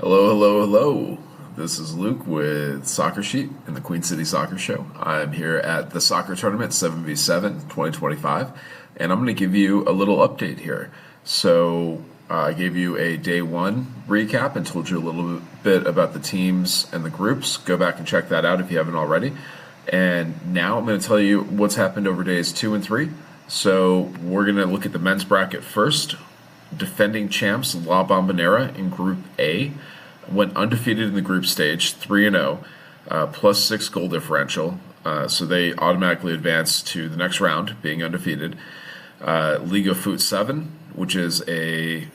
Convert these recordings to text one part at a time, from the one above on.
Hello, hello, hello. This is Luke with Soccer Sheet in the Queen City Soccer Show. I'm here at the soccer tournament 7v7 2025, and I'm going to give you a little update here. I gave you a day one recap and told you a little bit about the teams and the groups. Go back and check that out if you haven't already. And now I'm going to tell you what's happened over days 2 and 3. So we're going to look at the men's bracket first. Defending champs La Bombonera in Group A went undefeated in the group stage, 3-0, plus 6 goal differential. So they automatically advance to the next round, being undefeated. Liga Foot 7, which is a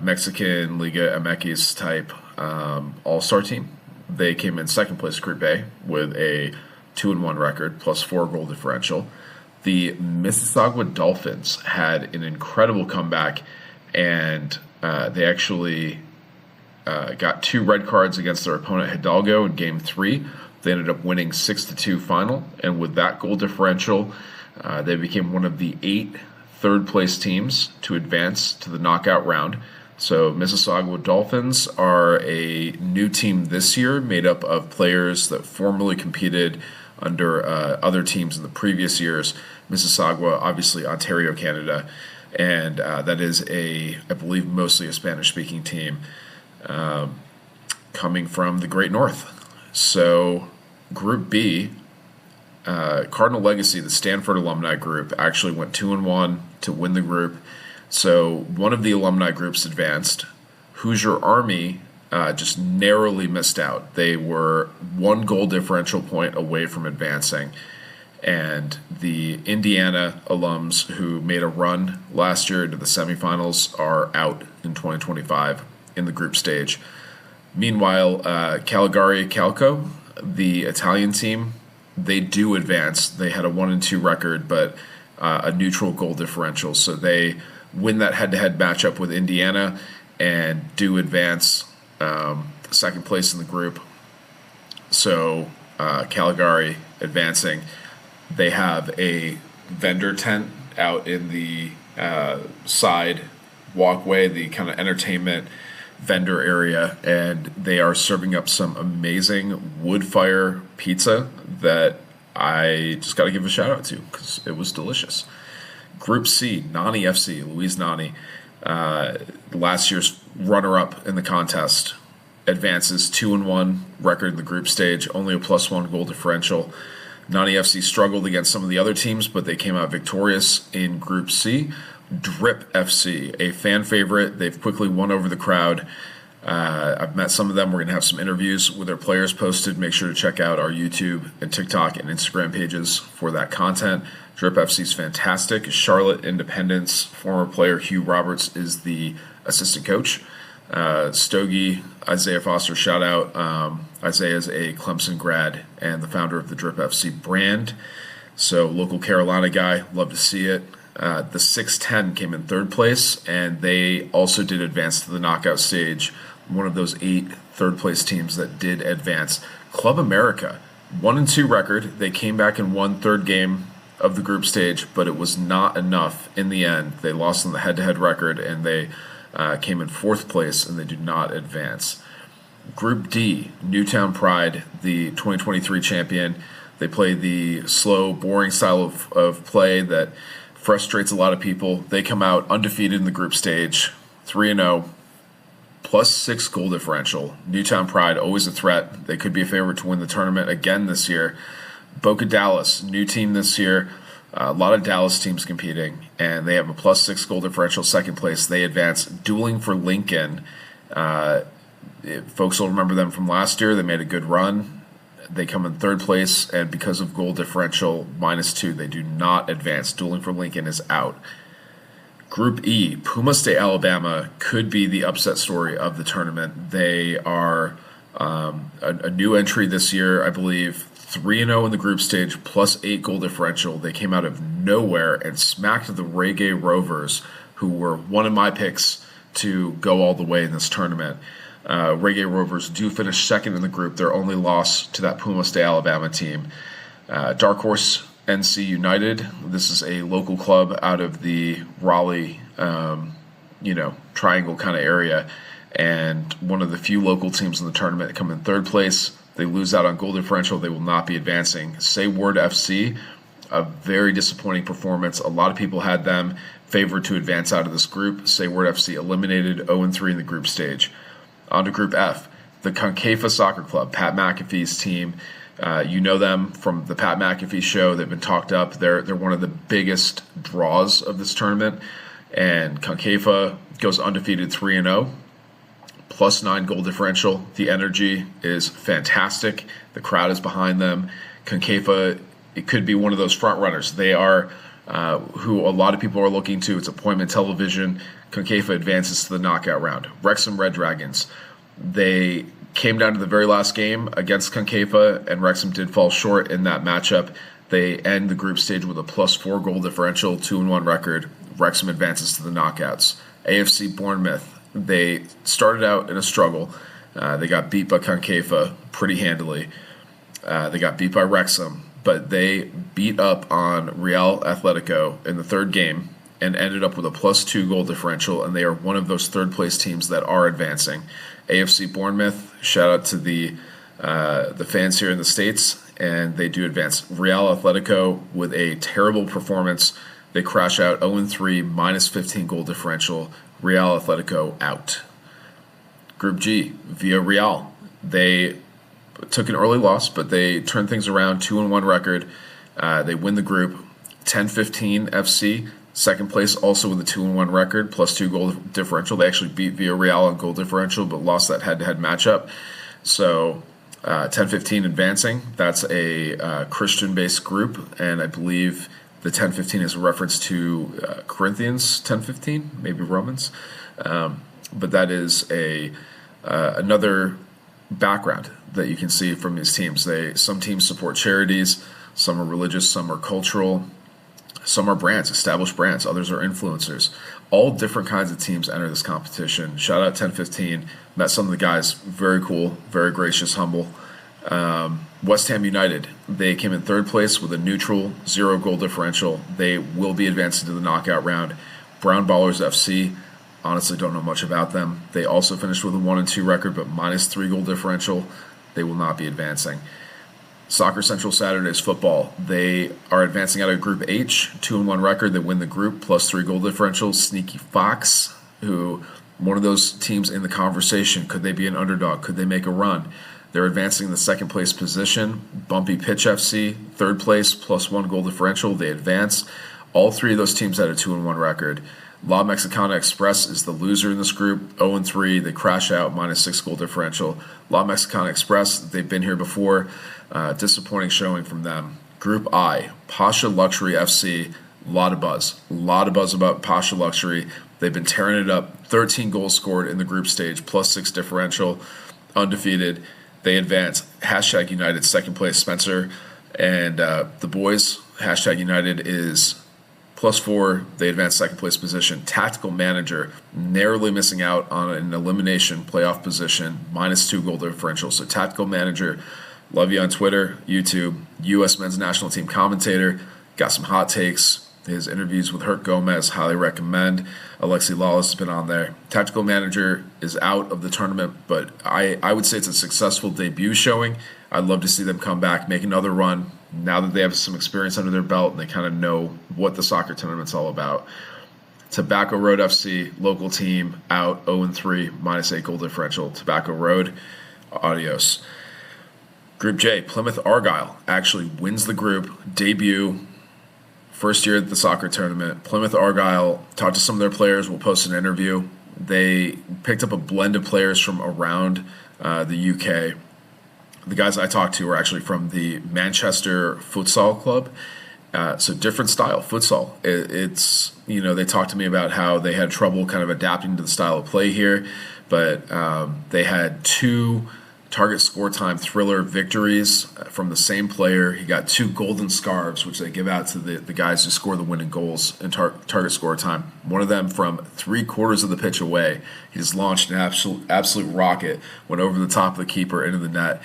Mexican Liga MX type all-star team. They came in second place Group A with a 2-1 record, plus 4 goal differential. The Mississauga Dolphins had an incredible comeback, and they actually got 2 red cards against their opponent Hidalgo in Game 3. They ended up winning 6-2 final, and with that goal differential, they became one of the 8 third-place teams to advance to the knockout round. So Mississauga Dolphins are a new team this year, made up of players that formerly competed under other teams in the previous years. Mississauga, obviously Ontario, Canada, and that is I believe, mostly a Spanish-speaking team coming from the Great North. So Group B, Cardinal Legacy, the Stanford alumni group, actually went 2-1 to win the group. So one of the alumni groups advanced. Hoosier Army just narrowly missed out. They were 1 goal differential point away from advancing. And the Indiana alums who made a run last year into the semifinals are out in 2025 in the group stage. Meanwhile, Caligari Calco, the Italian team, they do advance. They had a 1-2 record, but a neutral goal differential. So they win that head-to-head matchup with Indiana and do advance second place in the group. So Caligari advancing. They have a vendor tent out in the side walkway, the kind of entertainment vendor area, and they are serving up some amazing wood fire pizza that I just got to give a shout out to because it was delicious. Group C, Nani FC, Louise Nani, last year's runner-up in the contest, advances 2-1 record in the group stage, only a +1 goal differential. Nani FC struggled against some of the other teams, but they came out victorious in Group C. Drip FC, a fan favorite. They've quickly won over the crowd. I've met some of them. We're going to have some interviews with their players posted. Make sure to check out our YouTube and TikTok and Instagram pages for that content. Drip FC is fantastic. Charlotte Independence former player Hugh Roberts is the assistant coach. Stogie, Isaiah Foster, shout out. Isaiah is a Clemson grad and the founder of the Drip FC brand. So local Carolina guy, love to see it. The 610 came in third place, and they also did advance to the knockout stage. One of those 8 third place teams that did advance. Club America, 1-2 record. They came back and won third game of the group stage, but it was not enough in the end. They lost on the head-to-head record, and they came in 4th place, and they did not advance. Group D, Newtown Pride, the 2023 champion. They play the slow, boring style of play that frustrates a lot of people. They come out undefeated in the group stage, 3-0, +6 goal differential. Newtown Pride, always a threat. They could be a favorite to win the tournament again this year. Boca Dallas, new team this year. A lot of Dallas teams competing, and they have a +6 goal differential, second place. They advance. Dueling for Lincoln. Folks will remember them from last year. They made a good run. They come in third place, and because of goal differential, -2, they do not advance. Dueling for Lincoln is out. Group E, Pumas de Alabama could be the upset story of the tournament. They are a new entry this year, I believe. 3-0 in the group stage, +8 goal differential. They came out of nowhere and smacked the Reggae Rovers, who were one of my picks to go all the way in this tournament. Reggae Rovers do finish second in the group. Their only loss to that Pumas de Alabama team. Dark Horse NC United. This is a local club out of the Raleigh, triangle kind of area. and one of the few local teams in the tournament that come in third place. They lose out on goal differential. They will not be advancing. Say Word FC, a very disappointing performance. A lot of people had them favored to advance out of this group. Say Word FC eliminated 0-3 in the group stage. On to Group F, the Concaifa Soccer Club, Pat McAfee's team. You know them from the Pat McAfee show. They've been talked up. They're one of the biggest draws of this tournament. And Concaifa goes undefeated 3-0. +9 goal differential. The energy is fantastic. The crowd is behind them. Concaifa, it could be one of those front runners. They are who a lot of people are looking to. It's appointment television. Concaifa advances to the knockout round. Wrexham Red Dragons. They came down to the very last game against Concaifa, and Wrexham did fall short in that matchup. They end the group stage with a +4 goal differential, 2-1 record. Wrexham advances to the knockouts. AFC Bournemouth. They started out in a struggle. They got beat by Concaifa pretty handily. They got beat by Wrexham, but they beat up on Real Atletico in the third game and ended up with a +2 goal differential, and they are one of those third-place teams that are advancing. AFC Bournemouth, shout out to the fans here in the States, and they do advance. Real Atletico with a terrible performance. They crash out 0-3, -15 goal differential. Real Atletico out. Group G, Villarreal. They took an early loss, but they turned things around, 2-1 record. They win the group. 10-15 FC, second place, also with a 2-1 record, +2 goal differential. They actually beat Villarreal on goal differential, but lost that head-to-head matchup. So 10-15 advancing. That's a Christian-based group, and I believe the 10-15 is a reference to Corinthians 10-15, maybe Romans. But that is another background that you can see from these teams. Some teams support charities, some are religious, some are cultural, some are brands, established brands, others are influencers. All different kinds of teams enter this competition. Shout out 10-15. Met some of the guys, very cool, very gracious, humble. West Ham United, they came in third place with a neutral 0 goal differential. They will be advancing to the knockout round. Brown Ballers FC, honestly don't know much about them. They also finished with a 1-2 record, but -3 goal differential. They will not be advancing. Soccer Central Saturdays football, they are advancing out of Group H, 2-1 record. They win the group, +3 goal differential. Sneaky Fox, who one of those teams in the conversation. Could they be an underdog? Could they make a run? They're advancing the second place position. Bumpy Pitch FC, third place, +1 goal differential. They advance. All three of those teams had a 2-1 record. La Mexicana Express is the loser in this group, 0-3. They crash out, -6 goal differential. La Mexicana Express, they've been here before. Disappointing showing from them. Group I, Pasha Luxury FC, a lot of buzz. A lot of buzz about Pasha Luxury. They've been tearing it up. 13 goals scored in the group stage, +6 differential, undefeated. They advance. Hashtag United, second place, Spencer. And the boys, Hashtag United is +4. They advance second place position. Tactical Manager, narrowly missing out on an elimination playoff position, -2 goal differential. So Tactical Manager, love you on Twitter, YouTube, U.S. men's national team commentator. Got some hot takes. His interviews with Herc Gomez, highly recommend. Alexi Lawless has been on there. Tactical Manager is out of the tournament, but I would say it's a successful debut showing. I'd love to see them come back, make another run, now that they have some experience under their belt and they kind of know what the soccer tournament's all about. Tobacco Road FC, local team, out 0-3, -8 goal differential. Tobacco Road, adios. Group J, Plymouth Argyle actually wins the group, debut, first year at the soccer tournament. Plymouth Argyle, talked to some of their players, we'll post an interview. They picked up a blend of players from around the UK. The guys I talked to were actually from the Manchester Futsal Club. So different style, futsal. It's, they talked to me about how they had trouble kind of adapting to the style of play here, but they had 2 target score time thriller victories from the same player. He got 2 golden scarves, which they give out to the guys who score the winning goals in target score time. One of them from 3/4 of the pitch away. He just launched an absolute rocket, went over the top of the keeper into the net.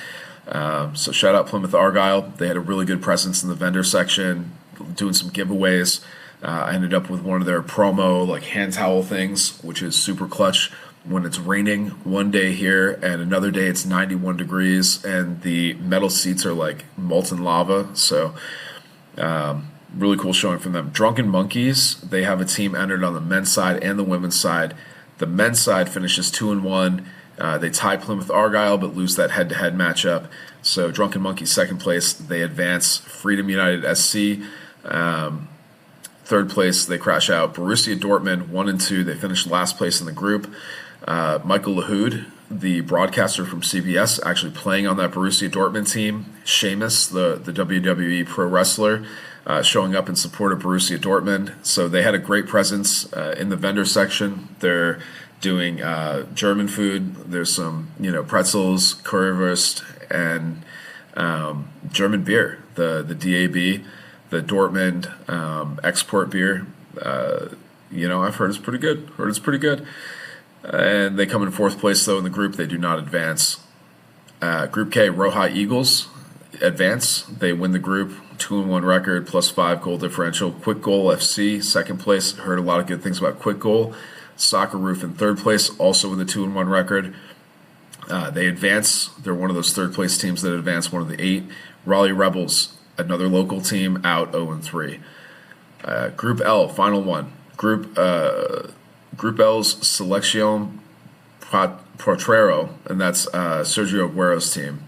So shout out Plymouth Argyle. They had a really good presence in the vendor section, doing some giveaways. I ended up with one of their promo hand towel things, which is super clutch. when it's raining one day here and another day it's 91 degrees and the metal seats are like molten lava. So really cool showing from them. Drunken Monkeys, they have a team entered on the men's side and the women's side. The men's side finishes 2-1. They tie Plymouth Argyle but lose that head-to-head matchup. So Drunken Monkeys second place, they advance. Freedom United SC third place, they crash out. Borussia Dortmund 1-2, they finish last place in the group. Michael Lahoud, the broadcaster from CBS, actually playing on that Borussia Dortmund team. Sheamus, the WWE pro wrestler, showing up in support of Borussia Dortmund. So they had a great presence in the vendor section. They're doing German food. There's some, pretzels, currywurst, and German beer. The DAB, the Dortmund export beer. I've heard it's pretty good. And they come in fourth place, though, in the group. They do not advance. Group K, Roja Eagles advance. They win the group, 2-1 record, +5 goal differential. Quick Goal FC, second place. Heard a lot of good things about Quick Goal. Soccer Roof in third place, also with a 2-1 record. They advance. They're one of those third place teams that advance, one of the 8. Raleigh Rebels, another local team, out 0-3. Group L, final one. Group L's Selección Potrero, and that's Sergio Aguero's team.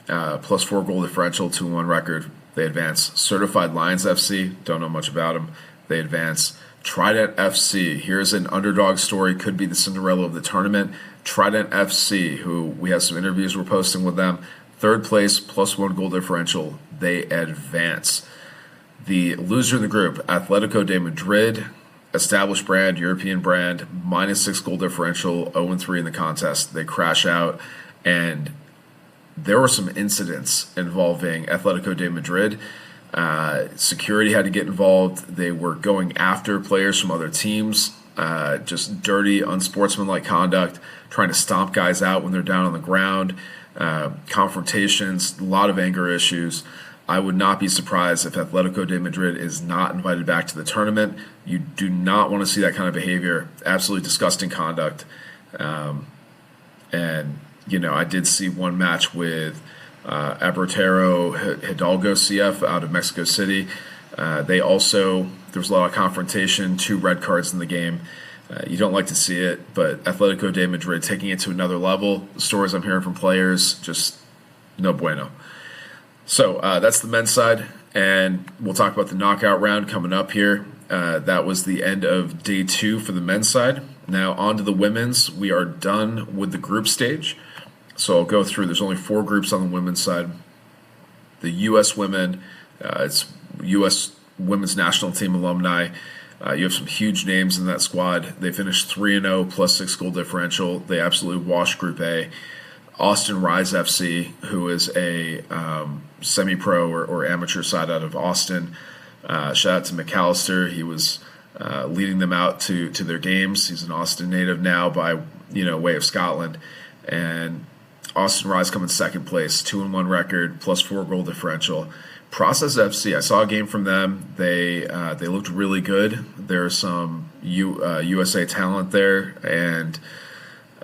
+4 goal differential, 2-1 record. They advance. Certified Lions FC, don't know much about them. They advance. Trident FC, here's an underdog story, could be the Cinderella of the tournament. Trident FC, who we have some interviews we're posting with them. Third place, +1 goal differential. They advance. The loser in the group, Atletico de Madrid, established brand, European brand, -6 goal differential, 0-3 in the contest. They crash out, and there were some incidents involving Atletico de Madrid. Security had to get involved. They were going after players from other teams, just dirty, unsportsmanlike conduct, trying to stomp guys out when they're down on the ground, confrontations, a lot of anger issues. I would not be surprised if Atletico de Madrid is not invited back to the tournament. You do not want to see that kind of behavior. Absolutely disgusting conduct. I did see one match with Abertero Hidalgo CF out of Mexico City. There was a lot of confrontation, 2 red cards in the game. You don't like to see it, but Atletico de Madrid taking it to another level. The stories I'm hearing from players, just no bueno. So that's the men's side, and we'll talk about the knockout round coming up here. That was the end of day 2 for the men's side. Now on to the women's. We are done with the group stage. So I'll go through. There's only 4 groups on the women's side. The U.S. women, it's U.S. women's national team alumni. You have some huge names in that squad. They finished 3-0, +6 goal differential. They absolutely washed Group A. Austin Rise FC, who is a semi-pro or amateur side out of Austin. Shout out to McAllister. He was leading them out to their games. He's an Austin native now by way of Scotland. And Austin Rise come in second place, 2-1 record, +4 goal differential. Process FC, I saw a game from them. They looked really good. There's some USA talent there, and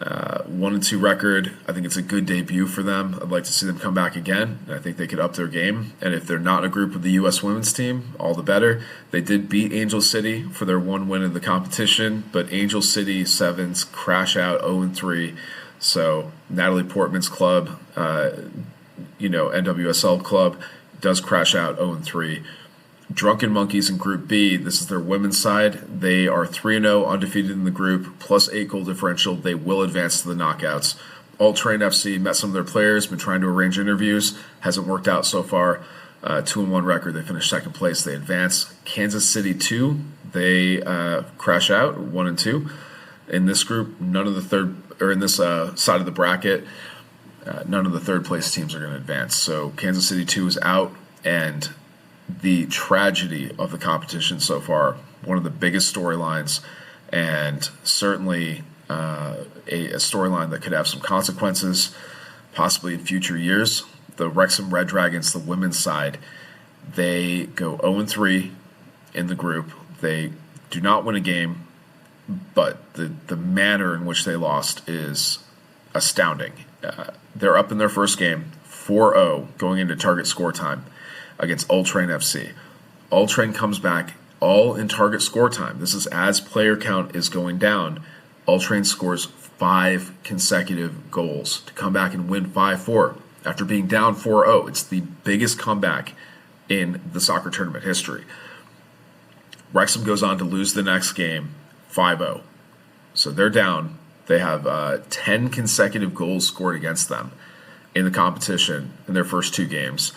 1-2 record. I think it's a good debut for them. I'd like to see them come back again. I think they could up their game. And if they're not in a group with the U.S. women's team, all the better. They did beat Angel City for their one win in the competition, but Angel City Sevens crash out 0-3. So Natalie Portman's club, NWSL club, does crash out 0-3. Drunken Monkeys in Group B, this is their women's side. They are 3-0, undefeated in the group, +8 goal differential. They will advance to the knockouts. All Train FC met some of their players, been trying to arrange interviews. Hasn't worked out so far. 2-1 record. They finished second place. They advance. Kansas City 2, they crash out 1-2. In this group, none of the third, or in this side of the bracket, none of the third place teams are going to advance. So Kansas City 2 is out, and the tragedy of the competition so far, one of the biggest storylines, and certainly a storyline that could have some consequences, possibly in future years. The Wrexham Red Dragons, the women's side, they go 0-3 in the group. They do not win a game. but the manner in which they lost is astounding. They're up in their first game, 4-0, going into target score time against Ultrain FC. Ultrain comes back all in target score time. This is as player count is going down. Ultrain scores 5 consecutive goals to come back and win 5-4 after being down 4-0. It's the biggest comeback in the soccer tournament history. Wrexham goes on to lose the next game 5-0. So they're down. They have 10 consecutive goals scored against them in the competition in their first 2 games.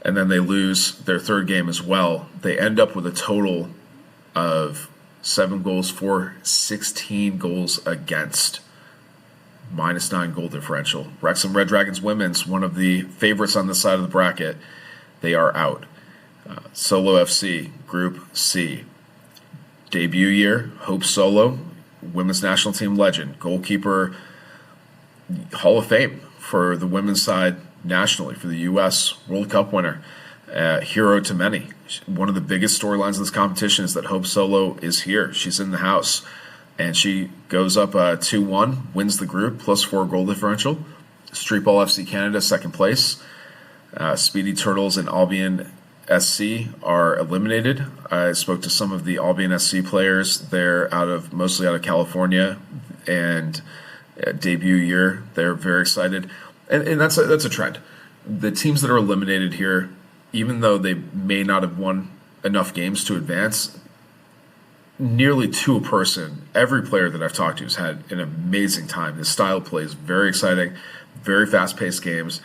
And then they lose their third game as well. They end up with a total of 7 goals for, 16 goals against, -9 goal differential. Wrexham Red Dragons women's, one of the favorites on this side of the bracket, they are out. Solo FC, Group C. Debut year, Hope Solo, women's national team legend, goalkeeper, Hall of Fame for the women's side nationally, for the U.S. World Cup winner, hero to many. One of the biggest storylines of this competition is that Hope Solo is here. She's in the house, and she goes up 2-1, wins the group, +4 goal differential. Streetball FC Canada, second place. Speedy Turtles and Albion SC are eliminated. I spoke to some of the Albion SC players. They're mostly out of California, and debut year, they're very excited. And that's a trend. The teams that are eliminated here, even though they may not have won enough games to advance, nearly to a person, every player that I've talked to has had an amazing time. The style of play is very exciting, very fast-paced games.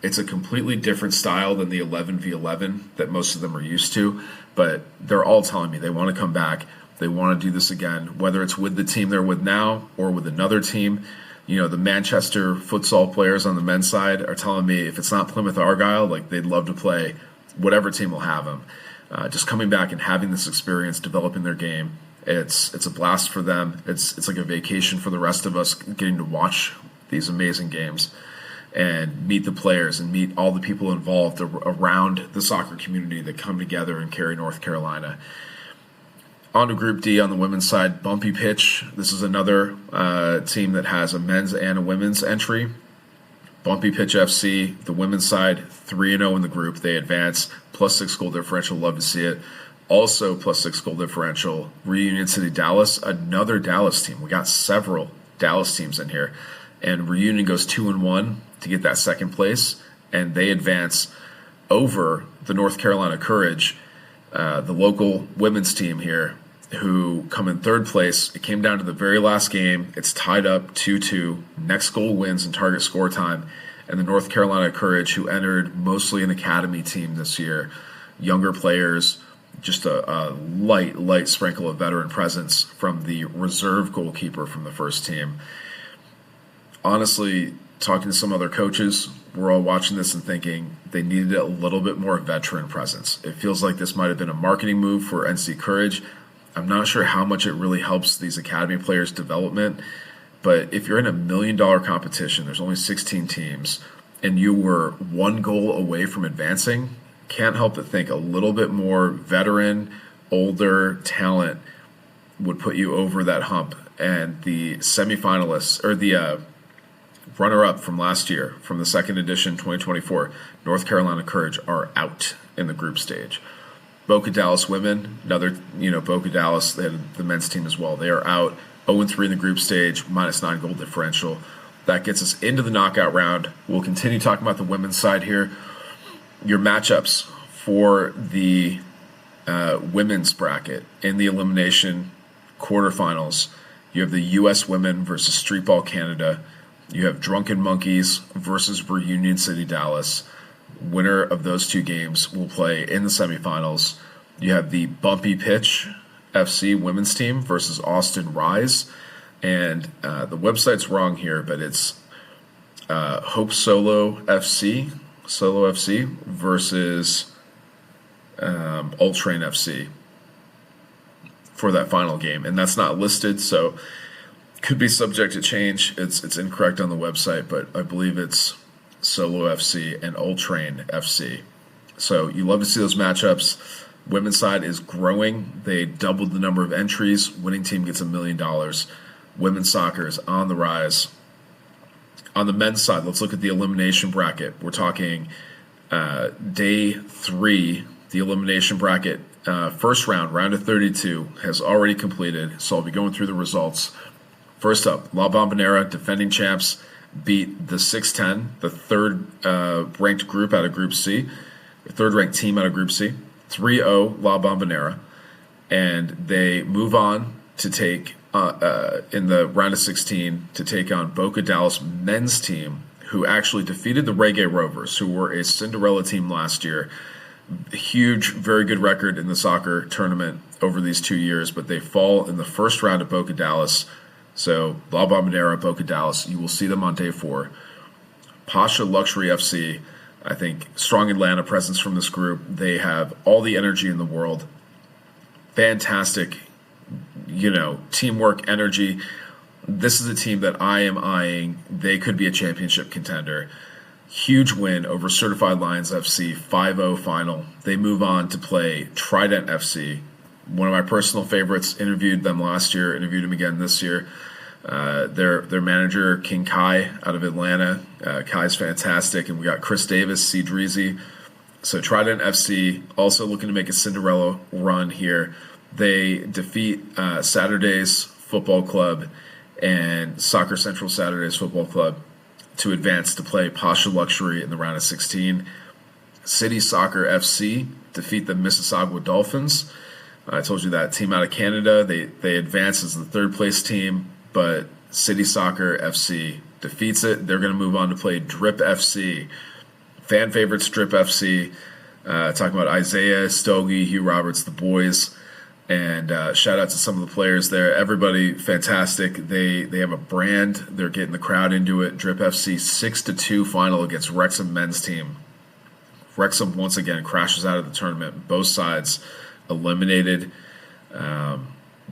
It's a completely different style than the 11v11 that most of them are used to, but they're all telling me they want to come back. They want to do this again, whether it's with the team they're with now or with another team. You know, the Manchester futsal players on the men's side are telling me if it's not Plymouth Argyle, like they'd love to play whatever team will have them. Just coming back and having this experience, developing their game, it's a blast for them. It's like a vacation for the rest of us, getting to watch these amazing games and meet the players and meet all the people involved around the soccer community that come together in Cary, North Carolina. On to Group D on the women's side, Bumpy Pitch. This is another team that has a men's and a women's entry. Bumpy Pitch FC, the women's side, 3-0 in the group. They advance, +6 goal differential. Love to see it. Also +6 goal differential, Reunion City Dallas, another Dallas team. We got several Dallas teams in here. And Reunion goes 2-1 to get that second place, and they advance over the North Carolina Courage, the local women's team here, who come in third place. It came down to the very last game. It's tied up 2-2. Next goal wins in target score time. And the North Carolina Courage, who entered mostly an academy team this year, younger players, just a light sprinkle of veteran presence from the reserve goalkeeper from the first team. Honestly, talking to some other coaches, we're all watching this and thinking they needed a little bit more veteran presence. It feels like this might have been a marketing move for NC Courage. I'm not sure how much it really helps these academy players' development, but if you're in $1 million competition, there's only 16 teams, and you were 1 goal away from advancing, can't help but think a little bit more veteran, older talent would put you over that hump. And the semifinalists, or the runner-up from last year, from the second edition 2024, North Carolina Courage, are out in the group stage. Boca Dallas women, another, Boca Dallas, they had the men's team as well. They are out, 0-3 in the group stage, -9 goal differential. That gets us into the knockout round. We'll continue talking about the women's side here. Your matchups for the women's bracket in the elimination quarterfinals. You have the U.S. women versus Streetball Canada. You have Drunken Monkeys versus Reunion City Dallas. Winner of those 2 games will play in the semifinals. You have the Bumpy Pitch FC women's team versus Austin Rise. And the website's wrong here, but it's Hope Solo FC versus Ultrain FC for that final game. And that's not listed, so could be subject to change. It's incorrect on the website, but I believe it's Solo FC and Ultrain FC. So you love to see those matchups. Women's side is growing. They doubled the number of entries. Winning team gets $1 million. Women's soccer is on the rise. On the men's side, let's look at the elimination bracket. We're talking day 3, the elimination bracket. First round of 32 has already completed, so I'll be going through the results. First up, La Bombonera, defending champs, beat the 6-10, the third ranked group out of Group C, the third ranked team out of Group C, 3-0 La Bombonera, and they move on to take in the round of 16 to take on Boca Dallas men's team, who actually defeated the Reggae Rovers, who were a Cinderella team last year. Huge, very good record in the soccer tournament over these 2 years, but they fall in the first round of Boca Dallas. So La Bombonera, Boca Dallas, you will see them on day 4. Pasha Luxury FC, I think strong Atlanta presence from this group. They have all the energy in the world. Fantastic, teamwork, energy. This is a team that I am eyeing. They could be a championship contender. Huge win over Certified Lions FC, 5-0 final. They move on to play Trident FC. One of my personal favorites. Interviewed them last year, interviewed him again this year. Their manager, King Kai, out of Atlanta. Kai's fantastic. And we got Chris Davis, C. Dreezy. So Trident FC also looking to make a Cinderella run here. They defeat Saturdays Football Club and Soccer Central Saturdays Football Club to advance to play Pasha Luxury in the round of 16. City Soccer FC defeat the Mississauga Dolphins. I told you that team out of Canada. They advance as the third place team, but City Soccer FC defeats it. They're going to move on to play Drip FC. Fan favorites, Drip FC. Talking about Isaiah, Stogie, Hugh Roberts, the boys. And shout out to some of the players there. Everybody fantastic. They have a brand. They're getting the crowd into it. Drip FC 6-2 final against Wrexham men's team. Wrexham once again crashes out of the tournament. Both sides eliminated.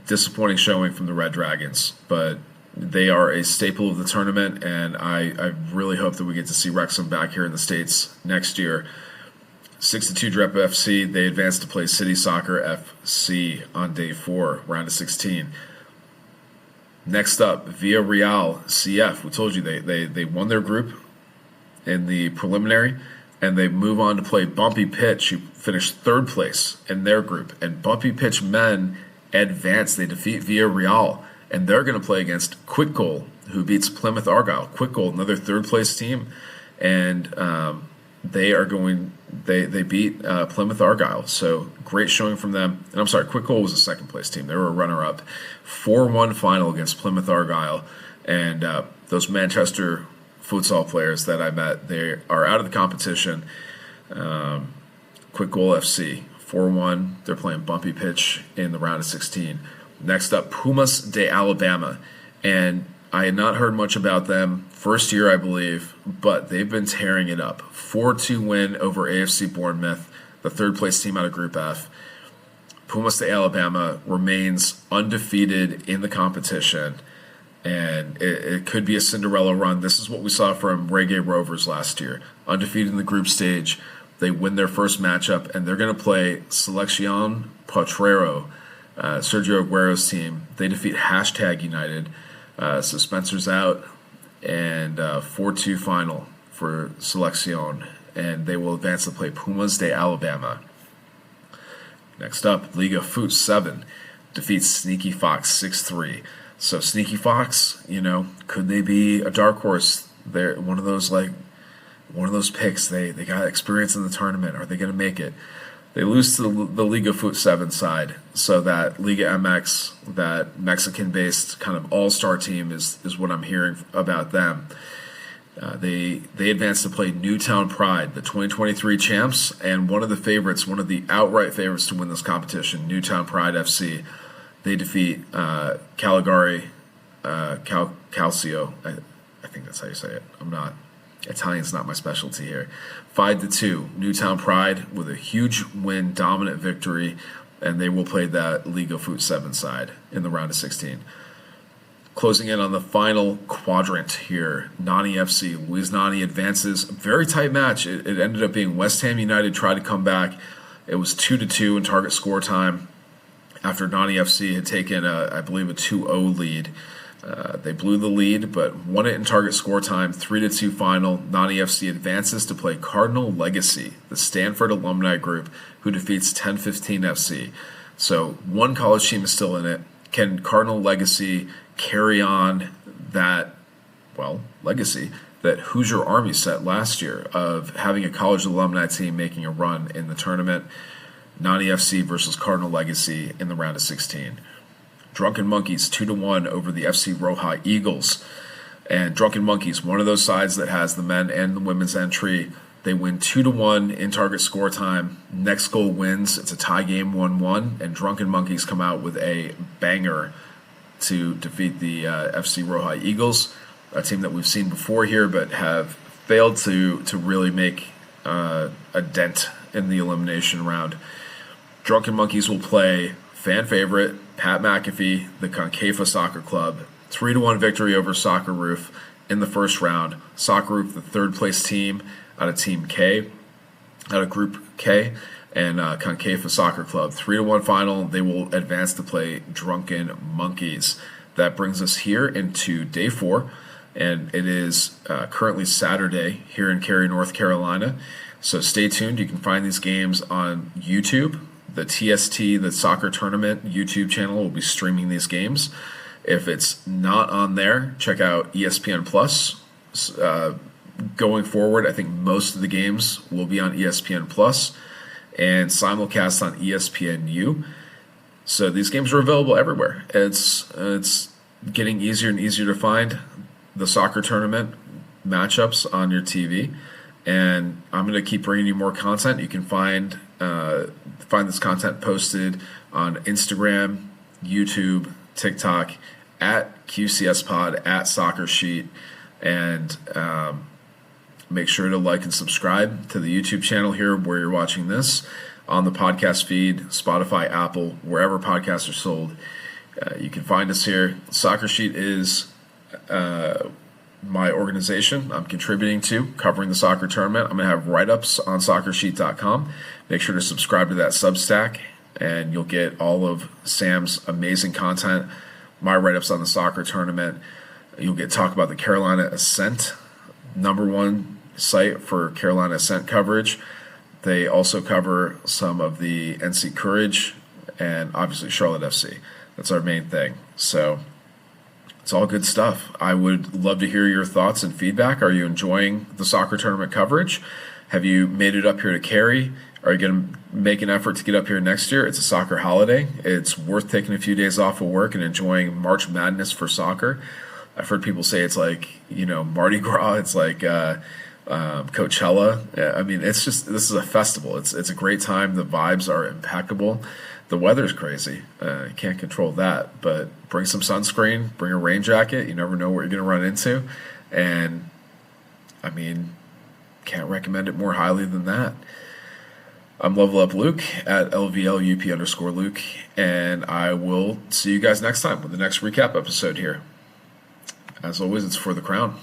Disappointing showing from the Red Dragons, but they are a staple of the tournament, and I really hope that we get to see Wrexham back here in the States next year. 6-2 Drep FC, they advanced to play City Soccer FC on day 4, round of 16. Next up, Villarreal CF. We told you they won their group in the preliminary, and they move on to play Bumpy Pitch, who finished third place in their group. And Bumpy Pitch men advance. They defeat Villarreal, and they're going to play against Quick Goal, who beats Plymouth Argyle. Quick Goal, another third place team, and they beat Plymouth Argyle. So great showing from them. And I'm sorry, Quick Goal was a second place team. They were a runner-up. 4-1 final against Plymouth Argyle, and those Manchester futsal players that I met, they are out of the competition. Quick Goal FC, 4-1. They're playing Bumpy Pitch in the round of 16. Next up, Pumas de Alabama. And I had not heard much about them. First year, I believe, but they've been tearing it up. 4-2 win over AFC Bournemouth, the third place team out of Group F. Pumas de Alabama remains undefeated in the competition, and it could be a Cinderella run. This is what we saw from Reggae Rovers last year. Undefeated in the group stage. They win their first matchup, and they're going to play Selección Potrero, Sergio Aguero's team. They defeat Hashtag United. So Spencer's out, and 4-2 final for Selección, and they will advance to play Pumas de Alabama. Next up, Liga Foot 7 defeats Sneaky Fox 6-3. So Sneaky Fox, could they be a dark horse? They're one of those picks. They got experience in the tournament. Are they going to make it? They lose to the Liga Foot 7 side, so that Liga MX, that Mexican-based kind of all-star team is what I'm hearing about them. They advance to play Newtown Pride, the 2023 champs, and one of the outright favorites to win this competition, Newtown Pride FC. They defeat Caligari Calcio. I think that's how you say it. I'm not. Italian's not my specialty here. 5-2, Newtown Pride with a huge win, dominant victory, and they will play that Liga Foot 7 side in the round of 16. Closing in on the final quadrant here, Nani FC. Luis Nani advances. Very tight match. It ended up being West Ham United tried to come back It was 2-2 in target score time after Nani FC had taken, I believe, a 2-0 lead. They blew the lead, but won it in target score time, 3-2 final. Nani FC advances to play Cardinal Legacy, the Stanford alumni group, who defeats 1015 FC. So one college team is still in it. Can Cardinal Legacy carry on that, legacy that Hoosier Army set last year of having a college alumni team making a run in the tournament? Nani FC versus Cardinal Legacy in the round of 16. Drunken Monkeys 2-1 over the FC Roja Eagles. And Drunken Monkeys, one of those sides that has the men and the women's entry. They win 2-1 in target score time. Next goal wins. It's a tie game, 1-1. And Drunken Monkeys come out with a banger to defeat the FC Roja Eagles, a team that we've seen before here but have failed to really make a dent in the elimination round. Drunken Monkeys will play fan favorite Pat McAfee, the Concaifa Soccer Club. 3-1 victory over Soccer Roof in the first round. Soccer Roof, the third place team out of Team K, out of Group K, and Concaifa Soccer Club. 3-1 final. They will advance to play Drunken Monkeys. That brings us here into day 4, and it is currently Saturday here in Cary, North Carolina. So stay tuned. You can find these games on YouTube. The TST, the soccer tournament YouTube channel, will be streaming these games. If it's not on there, check out ESPN Plus. Going forward, I think most of the games will be on ESPN Plus and simulcast on ESPNU. So these games are available everywhere. It's getting easier and easier to find the soccer tournament matchups on your TV, and I'm going to keep bringing you more content. You can find this content posted on Instagram, YouTube, TikTok, at QCS Pod, at Soccer Sheet, and make sure to like and subscribe to the YouTube channel here where you're watching this, on the podcast feed, Spotify, Apple, wherever podcasts are sold. You can find us here. Soccer Sheet is my organization I'm contributing to, covering the soccer tournament. I'm going to have write-ups on soccersheet.com. Make sure to subscribe to that Substack, and you'll get all of Sam's amazing content, my write-ups on the soccer tournament. You'll get talk about the Carolina Ascent, #1 site for Carolina Ascent coverage. They also cover some of the NC Courage and obviously Charlotte FC. That's our main thing. So it's all good stuff. I would love to hear your thoughts and feedback. Are you enjoying the soccer tournament coverage? Have you made it up here to Cary? Are you going to make an effort to get up here next year? It's a soccer holiday. It's worth taking a few days off of work and enjoying March Madness for soccer. I've heard people say it's like, Mardi Gras. It's like Coachella. I mean, this is a festival. It's a great time. The vibes are impeccable. The weather's crazy. You can't control that. But bring some sunscreen. Bring a rain jacket. You never know what you're going to run into. And, I mean, can't recommend it more highly than that. I'm Level Up Luke at LVLUP_Luke. And I will see you guys next time with the next recap episode here. As always, it's for the crown.